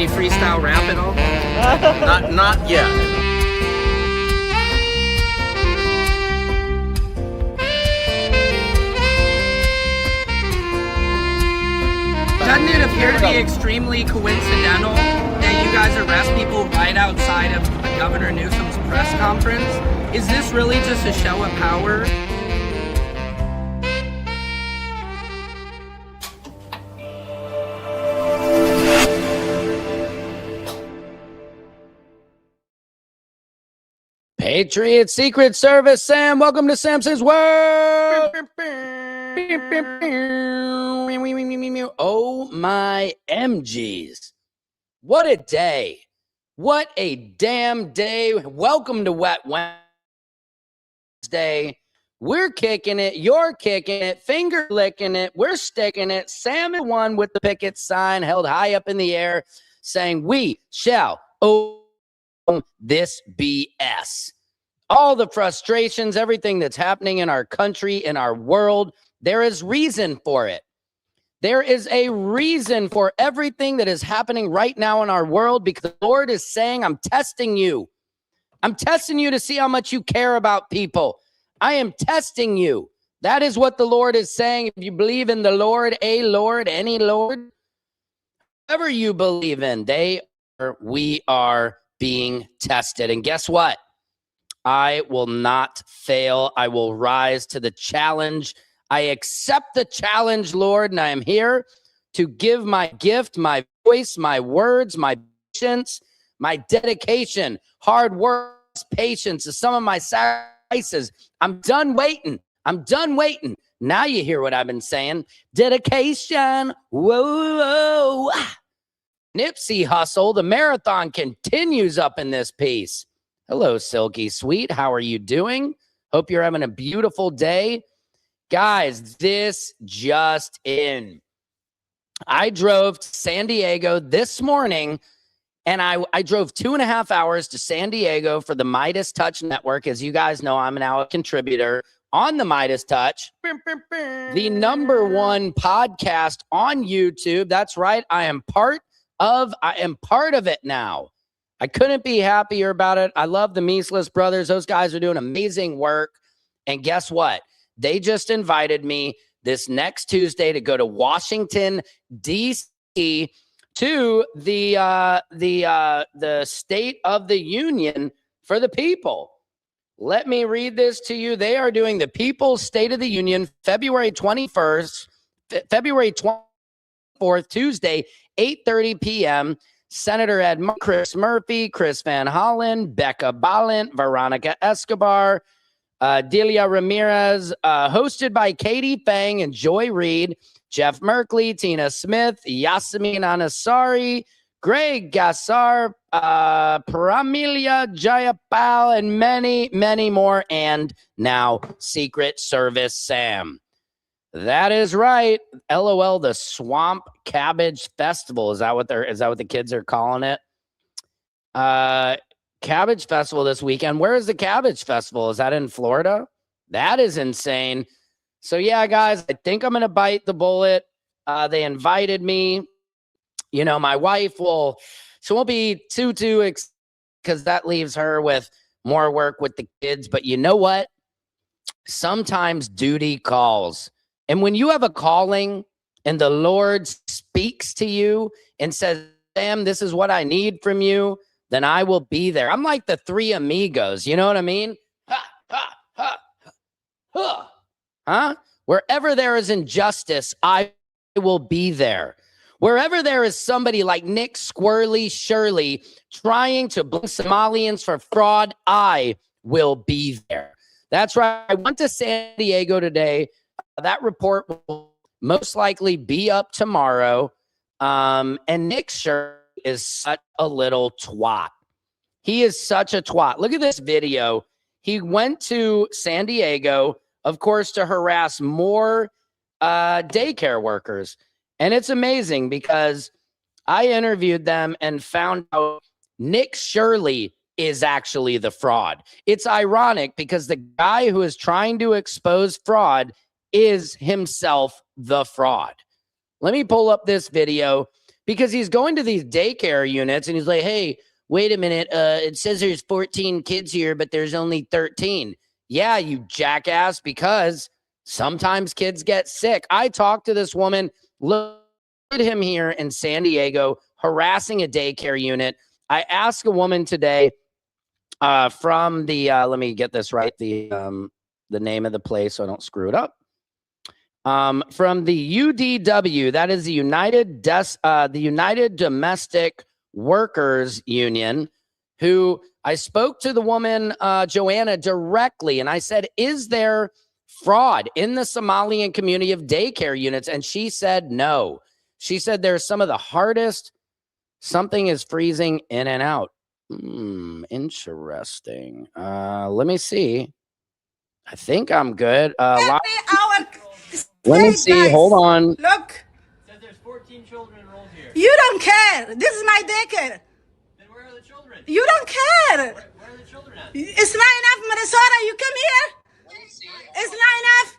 we freestyle rap at all? Not yet. Doesn't it appear to be extremely coincidental that you guys arrest people right outside of Governor Newsom's press conference? Is this really just a show of power? Patriot Secret Service, Sam. Welcome to Samson's World. Oh my MGs. What a day. What a damn day. Welcome to Wet Wednesday. We're kicking it. You're kicking it. Finger licking it. We're sticking it. Sam is one with the picket sign held high up in the air saying, "We shall own this BS." All the frustrations, everything that's happening in our country, in our world, there is reason for it. There is a reason for everything that is happening right now in our world, because the Lord is saying, I'm testing you. I'm testing you to see how much you care about people. I am testing you. That is what the Lord is saying. If you believe in the Lord, a Lord, any Lord, whatever you believe in, we are being tested. And guess what? I will not fail. I will rise to the challenge. I accept the challenge, Lord, and I am here to give my gift, my voice, my words, my patience, my dedication, hard work, patience to some of my sacrifices. I'm done waiting. I'm done waiting. Now you hear what I've been saying. Dedication. Whoa. Nipsey Hussle. The marathon continues up in this piece. Hello, Silky Sweet. How are you doing? Hope you're having a beautiful day. Guys, this just in. I drove to San Diego this morning, and I drove 2.5 hours to San Diego for the Midas Touch Network. As you guys know, I'm now a contributor on the Midas Touch, the #1 podcast on YouTube. That's right. I am part of it now. I couldn't be happier about it. I love the Measless brothers. Those guys are doing amazing work. And guess what? They just invited me this next Tuesday to go to Washington, D.C. to the State of the Union for the people. Let me read this to you. They are doing the People's State of the Union February 24th, Tuesday, 8:30 p.m. Senator Ed, Chris Murphy, Chris Van Hollen, Becca Balint, Veronica Escobar, Delia Ramirez, hosted by Katie Fang and Joy Reid, Jeff Merkley, Tina Smith, Yasemin Anasari, Greg Gassar, Pramilia Jayapal, and many, many more. And now Secret Service Sam. That is right. LOL, the Swamp Cabbage Festival. Is that what the kids are calling it? Cabbage Festival this weekend. Where is the Cabbage Festival? Is that in Florida? That is insane. So yeah, guys, I think I'm gonna bite the bullet. They invited me. You know, my wife won't be too because that leaves her with more work with the kids. But you know what? Sometimes duty calls. And when you have a calling and the Lord speaks to you and says, Sam, this is what I need from you, then I will be there. I'm like the Three Amigos. You know what I mean? Ha, ha, ha, ha. Huh? Wherever there is injustice, I will be there. Wherever there is somebody like Nick Squirrely Shirley trying to blame Somalians for fraud, I will be there. That's right. I went to San Diego today. That report will most likely be up tomorrow. And Nick Shirley is such a little twat. He is such a twat. Look at this video. He went to San Diego, of course, to harass more daycare workers. And it's amazing because I interviewed them and found out Nick Shirley is actually the fraud. It's ironic because the guy who is trying to expose fraud is himself the fraud. Let me pull up this video because he's going to these daycare units and he's like, hey, wait a minute. It says there's 14 kids here, but there's only 13. Yeah, you jackass, because sometimes kids get sick. I talked to this woman, look at him here in San Diego, harassing a daycare unit. I asked a woman today from the, let me get this right, the name of the place so I don't screw it up. From the UDW, that is the United Domestic Workers Union, who I spoke to the woman, Joanna, directly, and I said, is there fraud in the Somalian community of daycare units? And she said no. She said there's some of the hardest. Something is freezing in and out. Interesting. Let me see. I think I'm good. Let me see. Guys, hold on. Look. It says there's 14 children enrolled here. You don't care. This is my daycare. Then where are the children? You don't care. Where are the children at? It's not enough, Minnesota. You come here. It's not enough.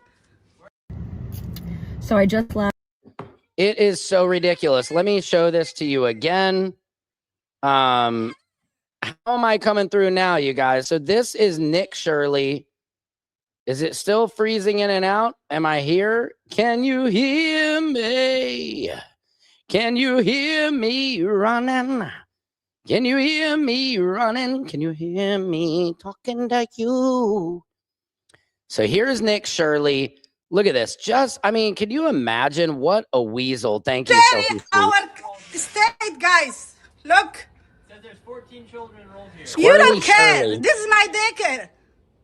So I just left. It is so ridiculous. Let me show this to you again. How am I coming through now, you guys? So this is Nick Shirley. Is it still freezing in and out? Am I here? Can you hear me? Can you hear me running? Can you hear me running? Can you hear me talking to you? So here's Nick Shirley. Look at this. I mean, can you imagine what a weasel? Thank you, Sophie. Our state, guys. Look. It says there's 14 children enrolled here. You don't Squirrely care. Shirley. This is my daycare.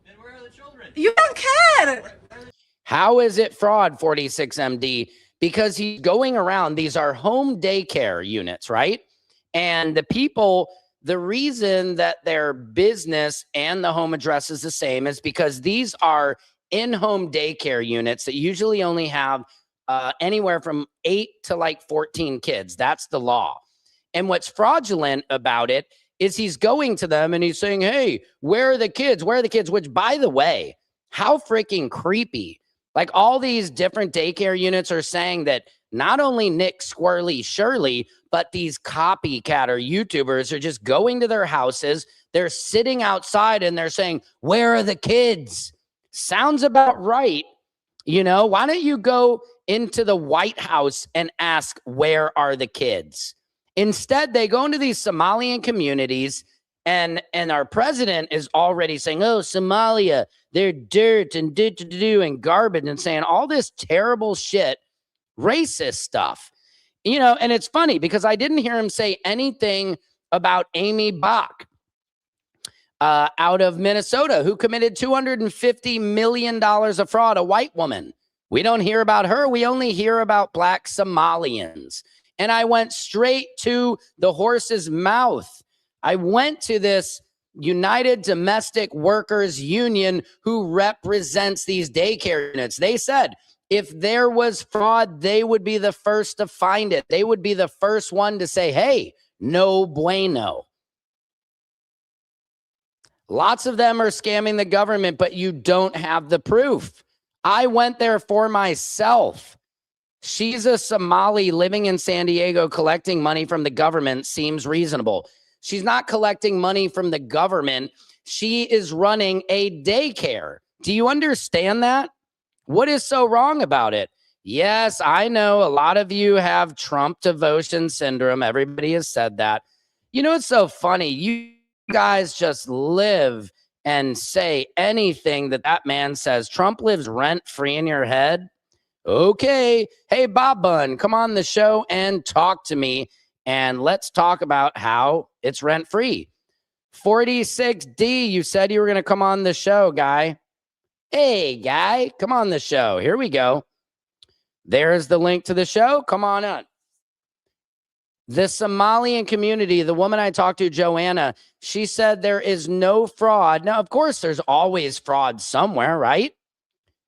Then where are the children? You don't care. How is it fraud, 46MD? Because he's going around. These are home daycare units, right? And the people, the reason that their business and the home address is the same is because these are in-home daycare units that usually only have anywhere from 8 to like 14 kids. That's the law. And what's fraudulent about it is he's going to them and he's saying, hey, where are the kids? Where are the kids? Which, by the way, how freaking creepy. Like, all these different daycare units are saying that not only Nick Squirrely Shirley, but these copycat or YouTubers are just going to their houses. They're sitting outside and they're saying, where are the kids? Sounds about right. You know, why don't you go into the White House and ask, where are the kids? Instead, they go into these Somalian communities, and our president is already saying, oh, Somalia, they're dirt and do and garbage, and saying all this terrible shit, racist stuff. You know, and it's funny because I didn't hear him say anything about Amy Bach out of Minnesota, who committed $250 million of fraud, a white woman. We don't hear about her. We only hear about black Somalians. And I went straight to the horse's mouth. I went to this United Domestic Workers Union who represents these daycare units. They said if there was fraud, they would be the first to find it. They would be the first one to say, hey, no bueno. Lots of them are scamming the government, but you don't have the proof. I went there for myself. She's a Somali living in San Diego collecting money from the government. Seems reasonable. She's not collecting money from the government. She is running a daycare. Do you understand that? What is so wrong about it? Yes, I know a lot of you have Trump devotion syndrome. Everybody has said that. You know, it's so funny. You guys just live and say anything that man says. Trump lives rent-free in your head. Okay. Hey, Bob Bun, come on the show and talk to me. And let's talk about how it's rent-free. 46D, you said you were going to come on the show, guy. Hey, guy, come on the show. Here we go. There's the link to the show. Come on up. The Somalian community, the woman I talked to, Joanna, she said there is no fraud. Now, of course, there's always fraud somewhere, right?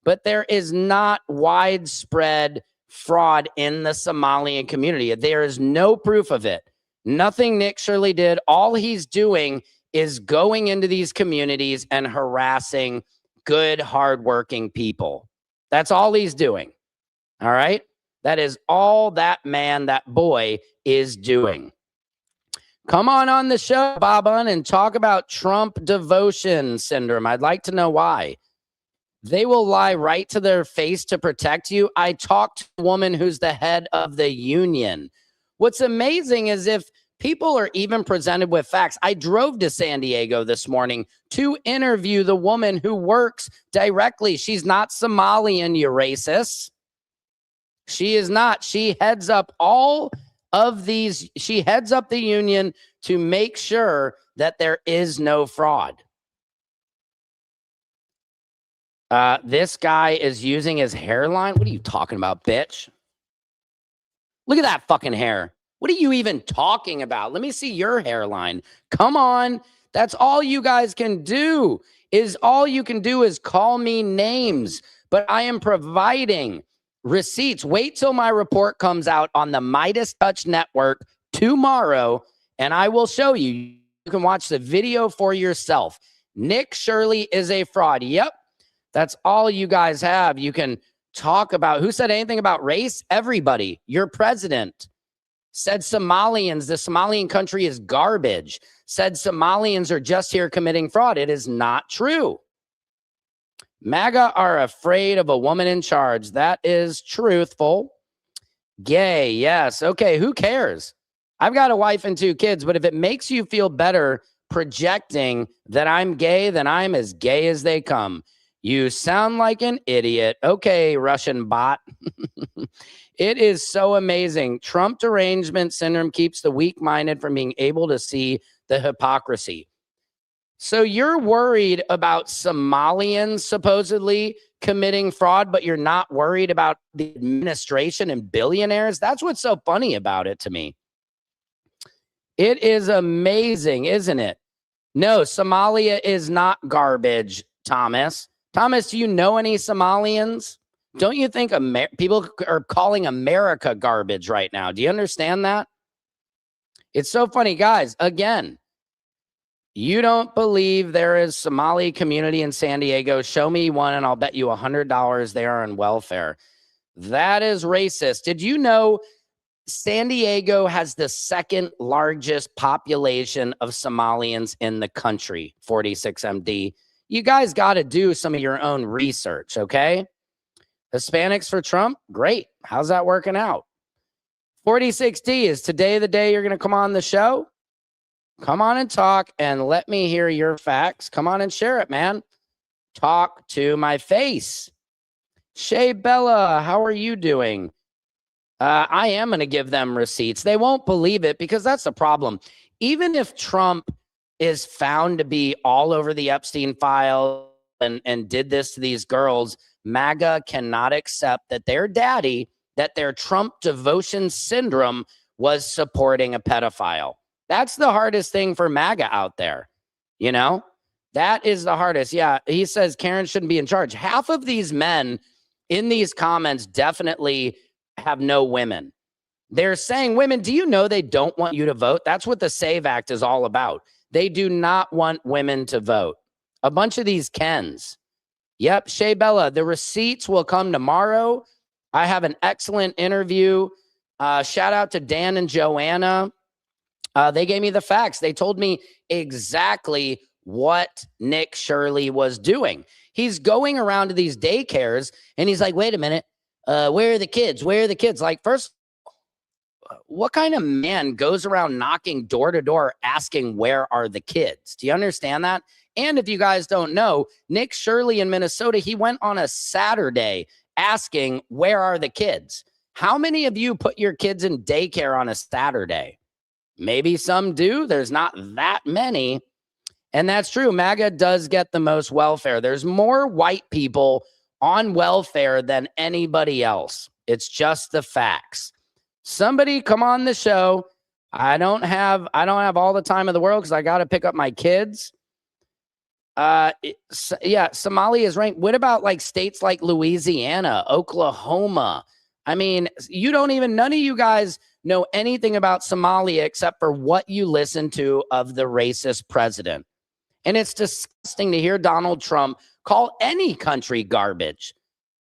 But there is not widespread fraud in the Somalian community. There is no proof of it. Nothing Nick Shirley did. All he's doing is going into these communities and harassing good, hardworking people. That's all he's doing. All right? That is all that man, that boy is doing. Come on the show, Bob Un, and talk about Trump devotion syndrome. I'd like to know why. They will lie right to their face to protect you. I talked to a woman who's the head of the union. What's amazing is if people are even presented with facts. I drove to San Diego this morning to interview the woman who works directly. She's not Somalian, you racists. She is not. She heads up all of these. She heads up the union to make sure that there is no fraud. This guy is using his hairline. What are you talking about, bitch? Look at that fucking hair. What are you even talking about? Let me see your hairline. Come on. That's all you guys can do. All you can do is call me names. But I am providing receipts. Wait till my report comes out on the Midas Touch network tomorrow, and I will show you. You can watch the video for yourself. Nick Shirley is a fraud. Yep. That's all you guys have. You can talk about who said anything about race? Everybody. Your president said Somalians, the Somalian country is garbage. Said Somalians are just here committing fraud. It is not true. MAGA are afraid of a woman in charge. That is truthful. Gay, yes. Okay, who cares? I've got a wife and 2 kids, but if it makes you feel better projecting that I'm gay, then I'm as gay as they come. You sound like an idiot. Okay, Russian bot. It is so amazing. Trump derangement syndrome keeps the weak-minded from being able to see the hypocrisy. So you're worried about Somalians supposedly committing fraud, but you're not worried about the administration and billionaires? That's what's so funny about it to me. It is amazing, isn't it? No, Somalia is not garbage, Thomas. Thomas, do you know any Somalians? Don't you think people are calling America garbage right now? Do you understand that? It's so funny, guys. Again, you don't believe there is Somali community in San Diego. Show me one and I'll bet you $100 they are on welfare. That is racist. Did you know San Diego has the 2nd largest population of Somalians in the country, 46 MD? You guys got to do some of your own research, okay? Hispanics for Trump? Great. How's that working out? 46D, is today the day you're going to come on the show? Come on and talk and let me hear your facts. Come on and share it, man. Talk to my face. Shay Bella, how are you doing? I am going to give them receipts. They won't believe it because that's the problem. Even if Trump is found to be all over the Epstein file and did this to these girls, MAGA cannot accept that their daddy, that their Trump devotion syndrome was supporting a pedophile. That's the hardest thing for MAGA out there. You know, that is the hardest. Yeah, he says Karen shouldn't be in charge. Half of these men in these comments definitely have no women. They're saying, women, do you know they don't want you to vote? That's what the SAVE Act is all about. They do not want women to vote. A bunch of these Kens. Yep, Shay Bella, the receipts will come tomorrow. I have an excellent interview. Shout out to Dan and Joanna. They gave me the facts. They told me exactly what Nick Shirley was doing. He's going around to these daycares and he's like, wait a minute. Where are the kids? Where are the kids? Like, first, what kind of man goes around knocking door to door asking where are the kids? Do you understand that? And if you guys don't know, Nick Shirley in Minnesota, he went on a Saturday asking where are the kids? How many of you put your kids in daycare on a Saturday? Maybe some do. There's not that many. And that's true. MAGA does get the most welfare. There's more white people on welfare than anybody else. It's just the facts. Somebody come on the show. I don't have all the time in the world because I got to pick up my kids. Yeah, Somalia is ranked. What about like states like Louisiana, Oklahoma? I mean, none of you guys know anything about Somalia except for what you listen to of the racist president. And it's disgusting to hear Donald Trump call any country garbage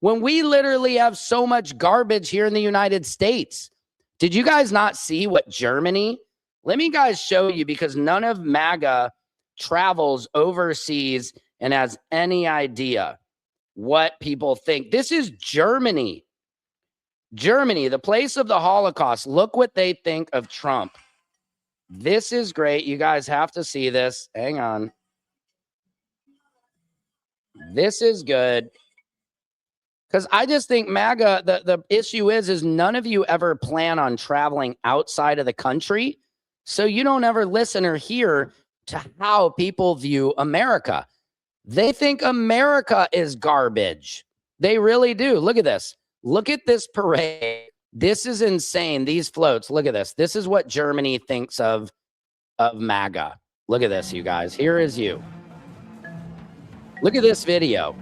when we literally have so much garbage here in the United States? Did you guys not see what Germany? Let me guys show you, because none of MAGA travels overseas and has any idea what people think. This is Germany. Germany, the place of the Holocaust. Look what they think of Trump. This is great. You guys have to see this. Hang on. This is good. Because I just think MAGA, the issue is none of you ever plan on traveling outside of the country. So you don't ever listen or hear to how people view America. They think America is garbage. They really do. Look at this. Look at this parade. This is insane. These floats. Look at this. This is what Germany thinks of MAGA. Look at this, you guys. Here is you. Look at this video.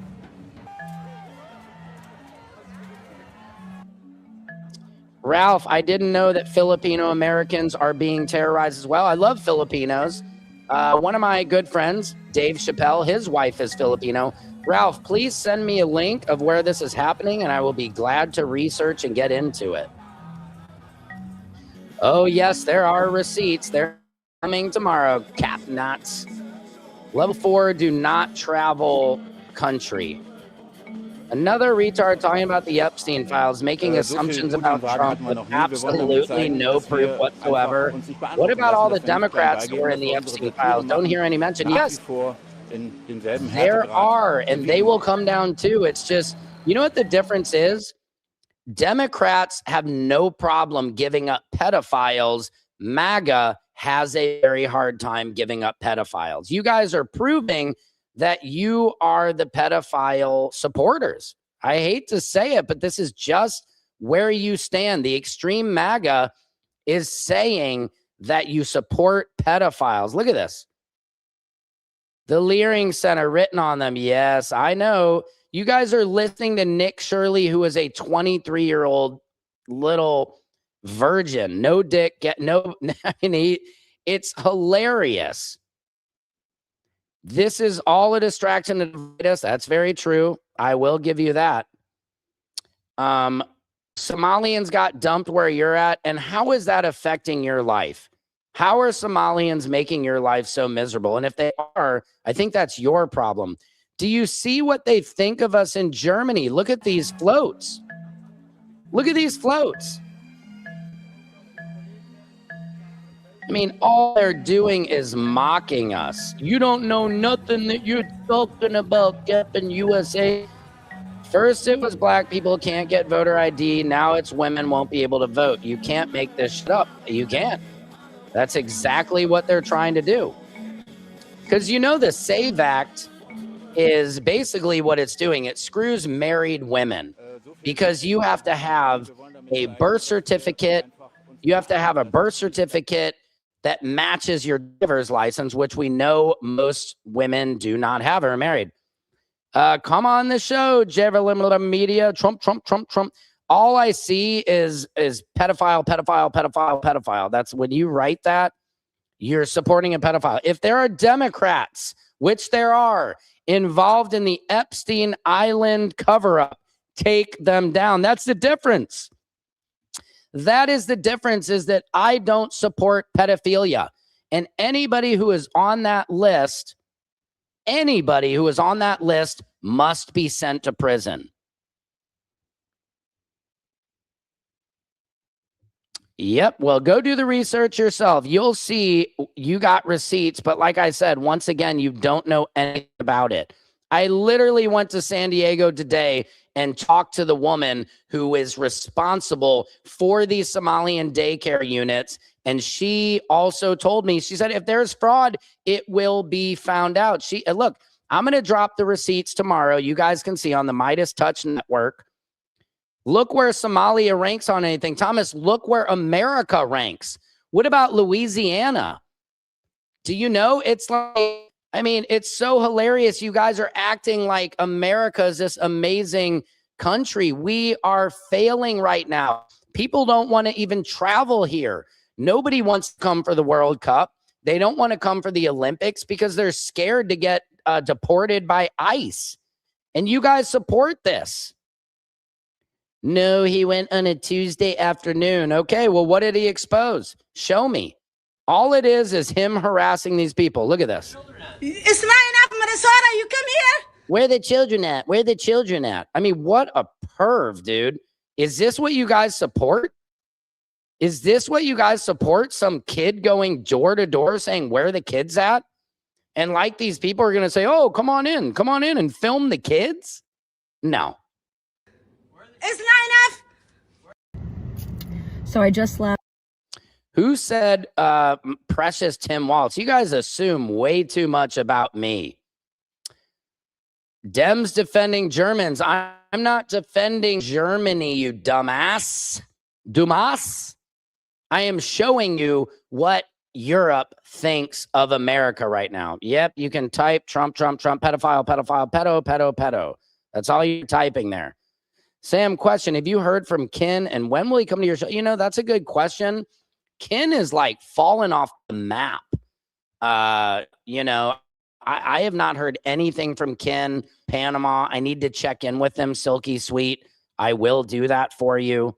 Ralph, I didn't know that Filipino Americans are being terrorized as well. I love Filipinos. One of my good friends, Dave Chappelle, his wife is Filipino. Ralph, please send me a link of where this is happening, and I will be glad to research and get into it. Oh, yes, there are receipts. They're coming tomorrow. Cap nuts. Level 4, do not travel country. Another retard talking about the Epstein files, making assumptions about Trump with absolutely no proof whatsoever. What about all the Democrats who are in the Epstein files? Don't hear any mention. Yes, there are, and they will come down too. It's just, you know what the difference is? Democrats have no problem giving up pedophiles. MAGA has a very hard time giving up pedophiles. You guys are proving that you are the pedophile supporters. I hate to say it, but this is just where you stand. The extreme MAGA is saying that you support pedophiles. Look at this. The Leering Center written on them. Yes, I know. You guys are listening to Nick Shirley, who is a 23-year-old little virgin. No dick, get no. I mean, it's hilarious. This is all a distraction to divide us. That's very true. I will give you that. Somalians got dumped where you're at. And how is that affecting your life? How are Somalians making your life so miserable? And if they are, I think that's your problem. Do you see what they think of us in Germany? Look at these floats. Look at these floats. I mean, all they're doing is mocking us. You don't know nothing that you're talking about, Gep in USA. First, it was black people can't get voter ID. Now it's women won't be able to vote. You can't make this shit up. You can't. That's exactly what they're trying to do. Because you know the SAVE Act is basically what it's doing. It screws married women because you have to have a birth certificate. You have to have a birth certificate that matches your driver's license, which we know most women do not have or are married. Come on the show, Javelin Media, Trump. All I see is pedophile, pedophile, pedophile, pedophile. That's when you write that, you're supporting a pedophile. If there are Democrats, which there are, involved in the Epstein Island cover-up, take them down. That's the difference. That is the difference, is that I don't support pedophilia. And anybody who is on that list, must be sent to prison. Yep. Well, go do the research yourself. You'll see you got receipts. But like I said, once again, you don't know anything about it. I literally went to San Diego today and talked to the woman who is responsible for these Somalian daycare units. And she also told me, she said, if there's fraud, it will be found out. Look, I'm going to drop the receipts tomorrow. You guys can see on the Midas Touch network. Look where Somalia ranks on anything. Thomas, look where America ranks. What about Louisiana? Do you know? It's like, I mean, it's so hilarious. You guys are acting like America is this amazing country. We are failing right now. People don't want to even travel here. Nobody wants to come for the World Cup. They don't want to come for the Olympics because they're scared to get deported by ICE. And you guys support this. No, he went on a Tuesday afternoon. Okay, well, what did he expose? Show me. All it is him harassing these people. Look at this. Children at? It's not enough, Minnesota. You come here. Where the children at? Where the children at? I mean, what a perv, dude. Is this what you guys support? Is this what you guys support? Some kid going door to door saying, where the kids at? And like these people are going to say, oh, come on in and film the kids? No. It's not enough. So I just left. Who said precious Tim Waltz? You guys assume way too much about me. Dems defending Germans. I'm not defending Germany, you dumbass. Dumas. I am showing you what Europe thinks of America right now. Yep, you can type Trump, Trump, Trump, pedophile, pedophile, pedo, pedo, pedo. That's all you're typing there. Sam, question, have you heard from Ken and when will he come to your show? You know, that's a good question. Ken is like falling off the map. You know, I have not heard anything from Ken, Panama. I need to check in with them, Silky Sweet. I will do that for you.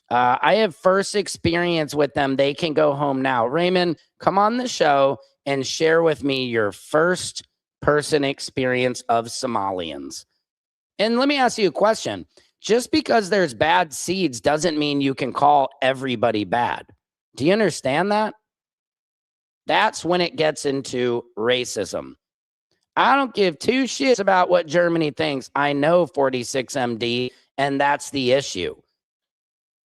I have first experience with them. They can go home now. Raymond, come on the show and share with me your first person experience of Somalians. And let me ask you a question. Just because there's bad seeds doesn't mean you can call everybody bad. Do you understand that? That's when it gets into racism. I don't give two shits about what Germany thinks. I know 46MD, and that's the issue.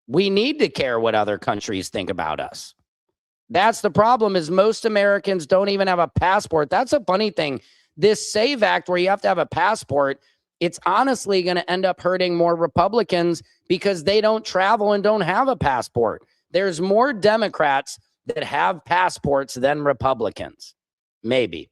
We need to care what other countries think about us. That's the problem, is most Americans don't even have a passport. That's a funny thing. This SAVE Act where you have to have a passport, it's honestly going to end up hurting more Republicans because they don't travel and don't have a passport. There's more Democrats that have passports than Republicans. Maybe.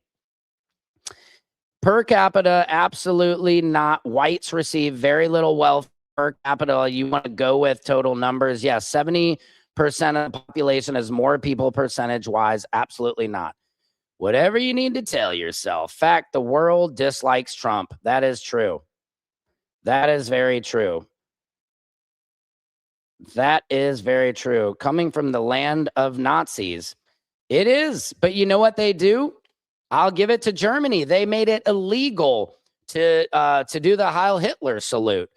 Per capita, absolutely not. Whites receive very little wealth per capita. You want to go with total numbers? Yes, 70% of the population has more people percentage-wise. Absolutely not. Whatever you need to tell yourself. Fact, the world dislikes Trump. That is true. That is very true. That is very true. Coming from the land of Nazis. It is. But you know what they do? I'll give it to Germany. They made it illegal to do the Heil Hitler salute.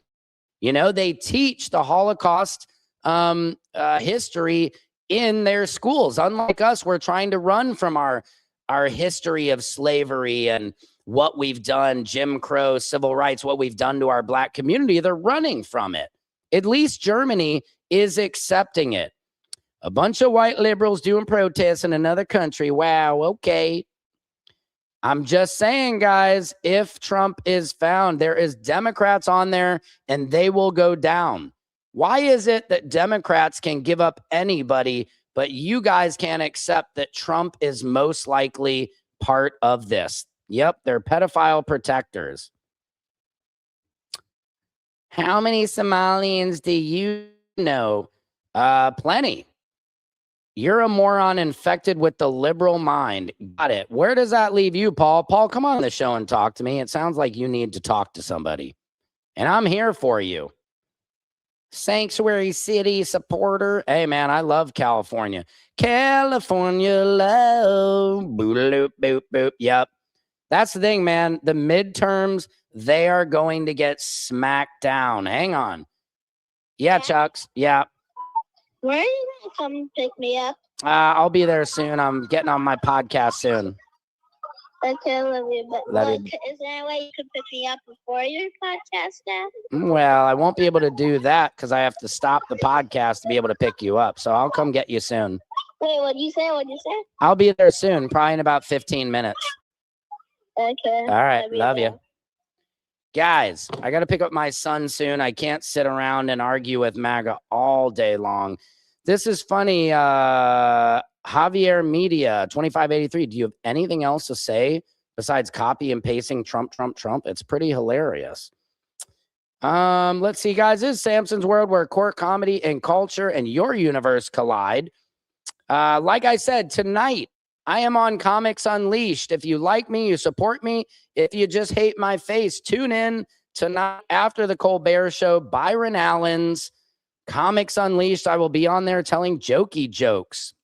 You know, they teach the Holocaust history in their schools. Unlike us, we're trying to run from our history of slavery and what we've done, Jim Crow, civil rights, what we've done to our black community. They're running from it. At least Germany is accepting it. A bunch of white liberals doing protests in another country. Wow, okay. I'm just saying, guys, if Trump is found, there is Democrats on there and they will go down. Why is it that Democrats can give up anybody, but you guys can't accept that Trump is most likely part of this? Yep, they're pedophile protectors. How many Somalians do you know? Plenty. You're a moron infected with the liberal mind. Got it. Where does that leave you, Paul? Paul, come on the show and talk to me. It sounds like you need to talk to somebody. And I'm here for you. Sanctuary City supporter. Hey, man, I love California. California love. Boop, boop, boop. Yep. That's the thing, man. The midterms, they are going to get smacked down. Hang on. Yeah, Chucks. Yeah. Where are you going to come pick me up? I'll be there soon. I'm getting on my podcast soon. Okay, I love you. But Love look, you. is there a way you could pick me up before your podcast now? Well, I won't be able to do that because I have to stop the podcast to be able to pick you up. So I'll come get you soon. Wait, what'd you say? What'd you say? I'll be there soon, probably in about 15 minutes. Okay. All right. Love you. then. Guys, I got to pick up my son soon. I can't sit around and argue with MAGA all day long. This is funny. Javier Media 2583. Do you have anything else to say besides copy and pasting Trump, Trump, Trump? It's pretty hilarious. Let's see, guys. This is Samson's World, where court, comedy, and culture and your universe collide. Like I said, tonight, I am on Comics Unleashed. If you like me, you support me. If you just hate my face, tune in tonight after the Colbert Show, Byron Allen's Comics Unleashed. I will be on there telling jokey jokes.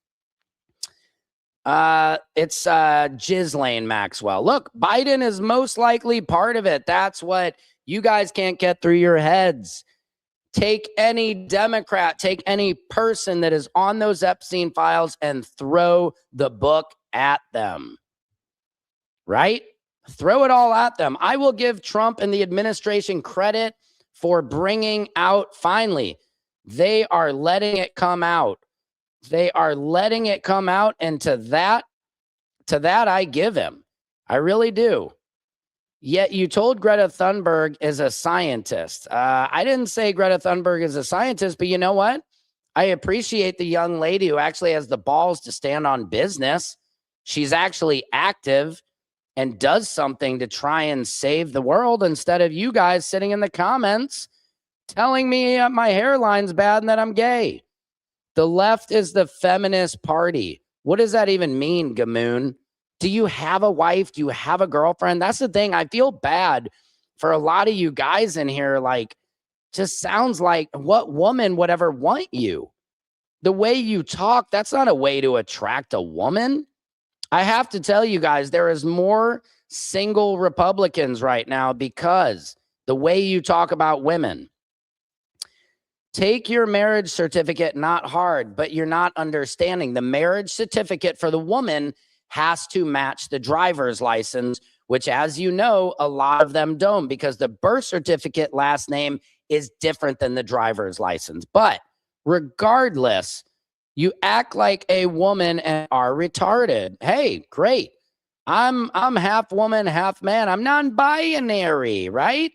It's Ghislaine Maxwell. Look, Biden is most likely part of it. That's what you guys can't get through your heads. Take any Democrat, take any person that is on those Epstein files and throw the book at them. Right? Throw it all at them. I will give Trump and the administration credit for bringing out, finally, they are letting it come out. They are letting it come out, and to that I give him. I really do. Yet you told Greta Thunberg is a scientist. I didn't say Greta Thunberg is a scientist, but you know what? I appreciate the young lady who actually has the balls to stand on business. She's actually active and does something to try and save the world instead of you guys sitting in the comments telling me my hairline's bad and that I'm gay. The left is the feminist party. What does that even mean, Gamoon? Do you have a wife? Do you have a girlfriend? That's the thing. I feel bad for a lot of you guys in here. Like, just sounds like what woman would ever want you? The way you talk, that's not a way to attract a woman. I have to tell you guys, there is more single Republicans right now because the way you talk about women. Take your marriage certificate, not hard, but you're not understanding. The marriage certificate for the woman has to match the driver's license, which, as you know, a lot of them don't because the birth certificate last name is different than the driver's license. But regardless, you act like a woman and are retarded. Hey, great. I'm half woman, half man. I'm non-binary, right?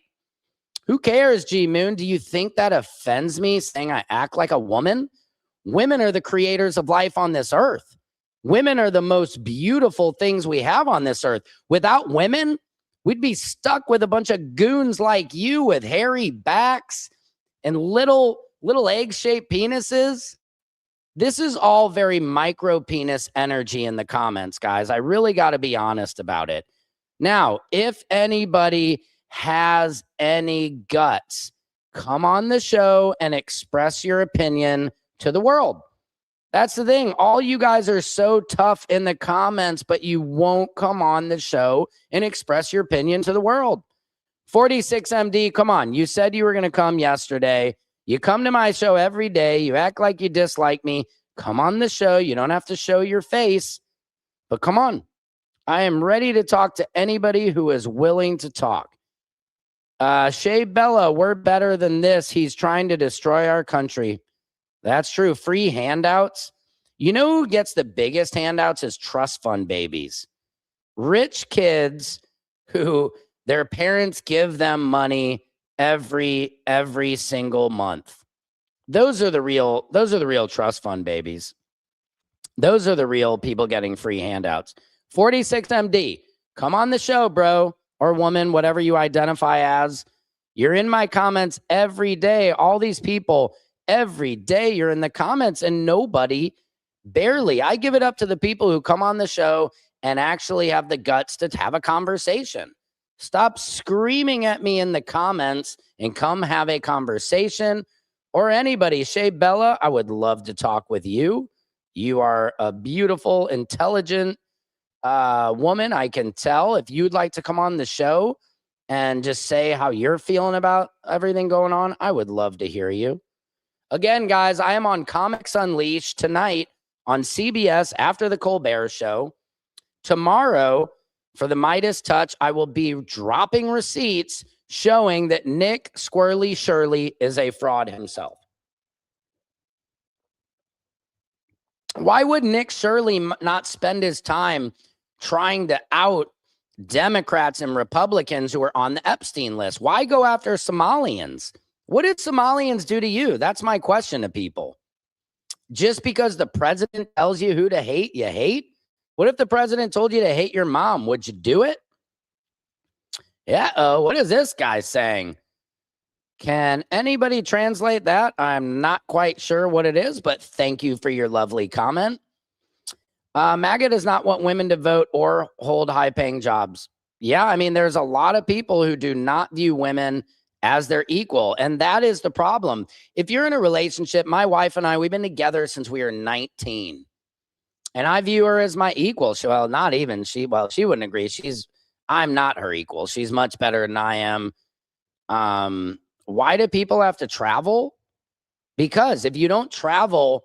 Who cares, G Moon? Do you think that offends me saying I act like a woman? Women are the creators of life on this earth. Women are the most beautiful things we have on this earth. Without women, we'd be stuck with a bunch of goons like you with hairy backs and little egg-shaped penises. This is all very micro penis energy in the comments, guys. I really got to be honest about it. Now, if anybody has any guts, come on the show and express your opinion to the world. That's the thing. All you guys are so tough in the comments, but you won't come on the show and express your opinion to the world. 46MD, come on. You said you were going to come yesterday. You come to my show every day. You act like you dislike me. Come on the show. You don't have to show your face, but come on. I am ready to talk to anybody who is willing to talk. Shea Bella, we're better than this. He's trying to destroy our country. That's true. Free handouts. You know who gets the biggest handouts is trust fund babies. Rich kids who their parents give them money every single month. Those are the real trust fund babies. Those are the real people getting free handouts. 46MD, come on the show, bro, or woman, whatever you identify as. You're in my comments every day. All these people, every day you're in the comments and nobody, barely. I give it up to the people who come on the show and actually have the guts to have a conversation. Stop screaming at me in the comments and come have a conversation. Or anybody. Shea Bella, I would love to talk with you. You are a beautiful, intelligent woman. I can tell. If you'd like to come on the show and just say how you're feeling about everything going on, I would love to hear you. Again, guys, I am on Comics Unleashed tonight on CBS after the Colbert Show. Tomorrow, for the Midas Touch, I will be dropping receipts showing that Nick Squirrely Shirley is a fraud himself. Why would Nick Shirley not spend his time trying to out Democrats and Republicans who are on the Epstein list? Why go after Somalians? What did Somalians do to you? That's my question to people. Just because the president tells you who to hate, you hate? What if the president told you to hate your mom? Would you do it? Yeah, what is this guy saying? Can anybody translate that? I'm not quite sure what it is, but thank you for your lovely comment. MAGA does not want women to vote or hold high-paying jobs. Yeah, I mean, there's a lot of people who do not view women as their equal, and that is the problem. If you're in a relationship, my wife and I, we've been together since we were 19, and I view her as my equal. Well, not even she. Well, she wouldn't agree. I'm not her equal. She's much better than I am. Why do people have to travel? Because if you don't travel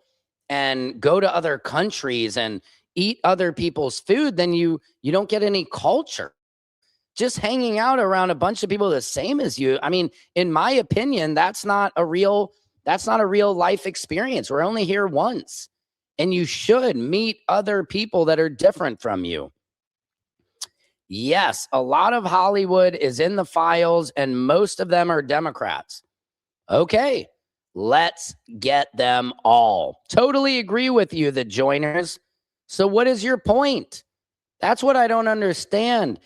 and go to other countries and eat other people's food, then you don't get any culture. Just hanging out around a bunch of people the same as you. I mean, in my opinion, that's not a real life experience. We're only here once. And you should meet other people that are different from you. Yes, a lot of Hollywood is in the files, and most of them are Democrats. Okay, let's get them all. Totally agree with you, the joiners. So what is your point? That's what I don't understand.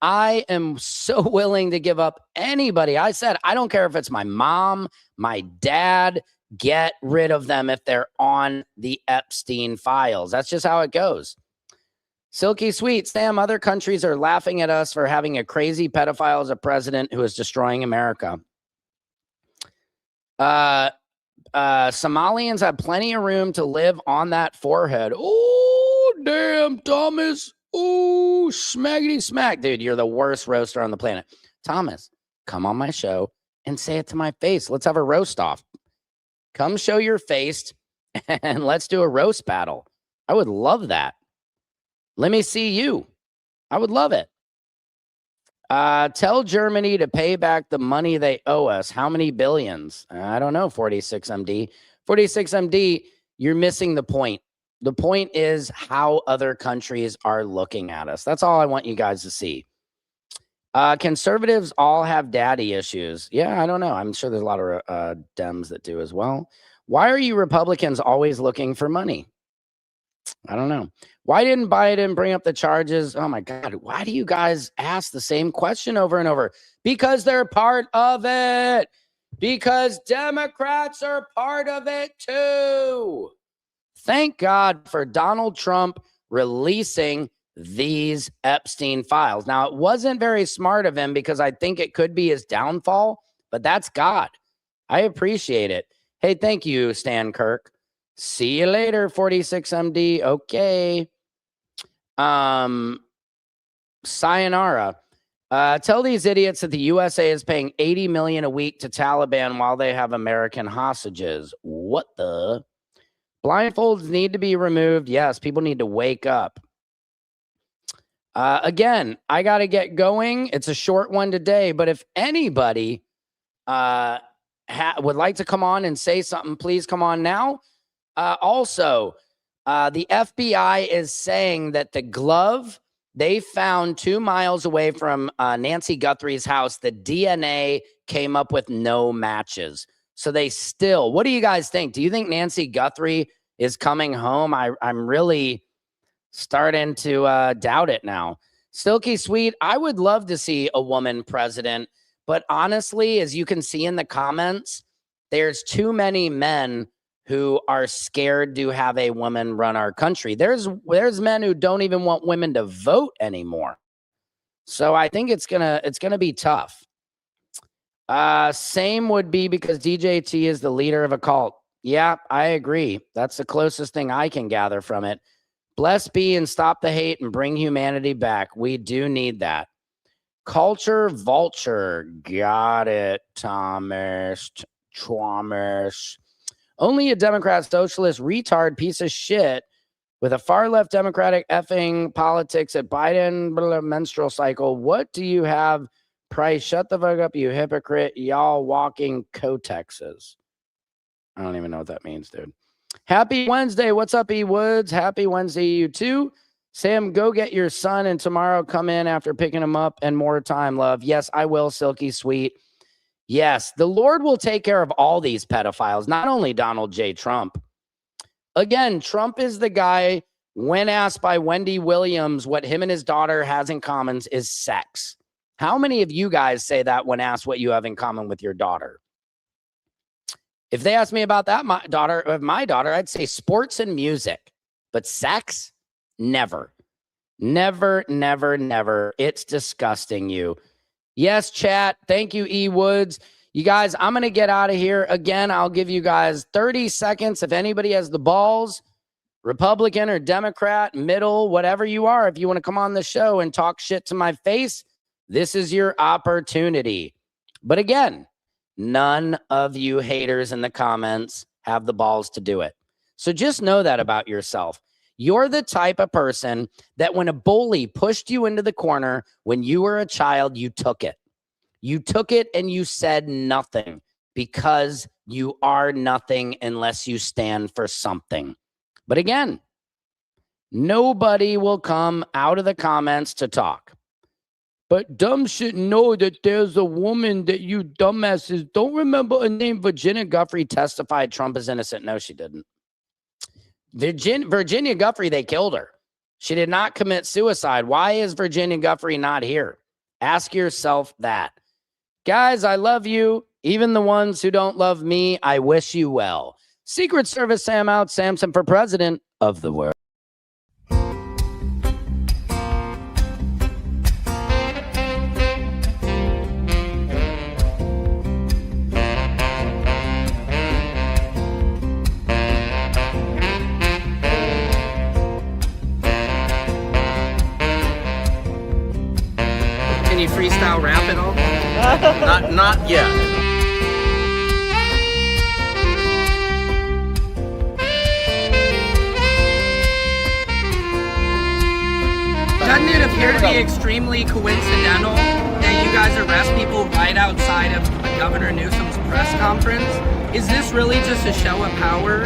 I am so willing to give up anybody. I said, I don't care if it's my mom, my dad, get rid of them if they're on the Epstein files. That's just how it goes. Silky Sweet, Sam, other countries are laughing at us for having a crazy pedophile as a president who is destroying America. Somalians have plenty of room to live on that forehead. Oh, damn, Thomas. Oh, smackety smack. Dude, you're the worst roaster on the planet. Thomas, come on my show and say it to my face. Let's have a roast off. Come show your face and let's do a roast battle. I would love that. Let me see you. I would love it. Tell Germany to pay back the money they owe us. How many billions? I don't know, 46MD. 46MD, you're missing the point. The point is how other countries are looking at us. That's all I want you guys to see. Conservatives all have daddy issues. Yeah, I don't know. I'm sure there's a lot of Dems that do as well. Why are you Republicans always looking for money? I don't know. Why didn't Biden bring up the charges? Oh my God. Why do you guys ask the same question over and over? Because they're part of it. Because Democrats are part of it too. Thank God for Donald Trump releasing these Epstein files. Now, it wasn't very smart of him because I think it could be his downfall, but that's God. I appreciate it. Hey, thank you, Stan Kirk. See you later, 46MD. Okay. Sayonara. Tell these idiots that the USA is paying $80 million a week to Taliban while they have American hostages. What the? Blindfolds need to be removed. Yes, people need to wake up. Again, I got to get going. It's a short one today, but if anybody would like to come on and say something, please come on now. Also, the FBI is saying that the glove they found 2 miles away from Nancy Guthrie's house, the DNA came up with no matches. So they still, what do you guys think? Do you think Nancy Guthrie is coming home? I'm really starting to doubt it now. Silky Sweet, I would love to see a woman president, but honestly, as you can see in the comments, there's too many men who are scared to have a woman run our country. There's men who don't even want women to vote anymore. So I think it's gonna be tough. Same would be because DJT is the leader of a cult. Yeah, I agree. That's the closest thing I can gather from it. Bless be and stop the hate and bring humanity back. We do need that. Culture vulture. Got it, Thomas. Only a Democrat, socialist, retard piece of shit with a far left Democratic effing politics at Biden menstrual cycle. What do you have? Price, shut the fuck up, you hypocrite. Y'all walking cotexes. I don't even know what that means, dude. Happy Wednesday. What's up, E Woods? Happy Wednesday, you too. Sam, go get your son and tomorrow come in after picking him up and more time, love. Yes, I will, Silky Sweet. Yes, the Lord will take care of all these pedophiles, not only Donald J. Trump. Again, Trump is the guy, when asked by Wendy Williams what him and his daughter has in common is sex. How many of you guys say that when asked what you have in common with your daughter? If they ask me about that, my daughter, I'd say sports and music, but sex, never. Never, never, never. It's disgusting, you. Yes, chat. Thank you, E. Woods. You guys, I'm going to get out of here. Again, I'll give you guys 30 seconds. If anybody has the balls, Republican or Democrat, middle, whatever you are, if you want to come on the show and talk shit to my face, this is your opportunity. But again, none of you haters in the comments have the balls to do it. So just know that about yourself. You're the type of person that when a bully pushed you into the corner when you were a child, you took it. You took it and you said nothing because you are nothing unless you stand for something. But again, nobody will come out of the comments to talk. But dumb shit know that there's a woman that you dumbasses don't remember her name. Virginia Guthrie testified Trump is innocent. No, she didn't. Virginia Guthrie, they killed her. She did not commit suicide. Why is Virginia Guthrie not here? Ask yourself that. Guys, I love you. Even the ones who don't love me, I wish you well. Secret Service Sam out. Samson for president of the world. Can you freestyle rap at all? Not yet. Doesn't it appear to be extremely coincidental that you guys arrest people right outside of Governor Newsom's press conference? Is this really just a show of power?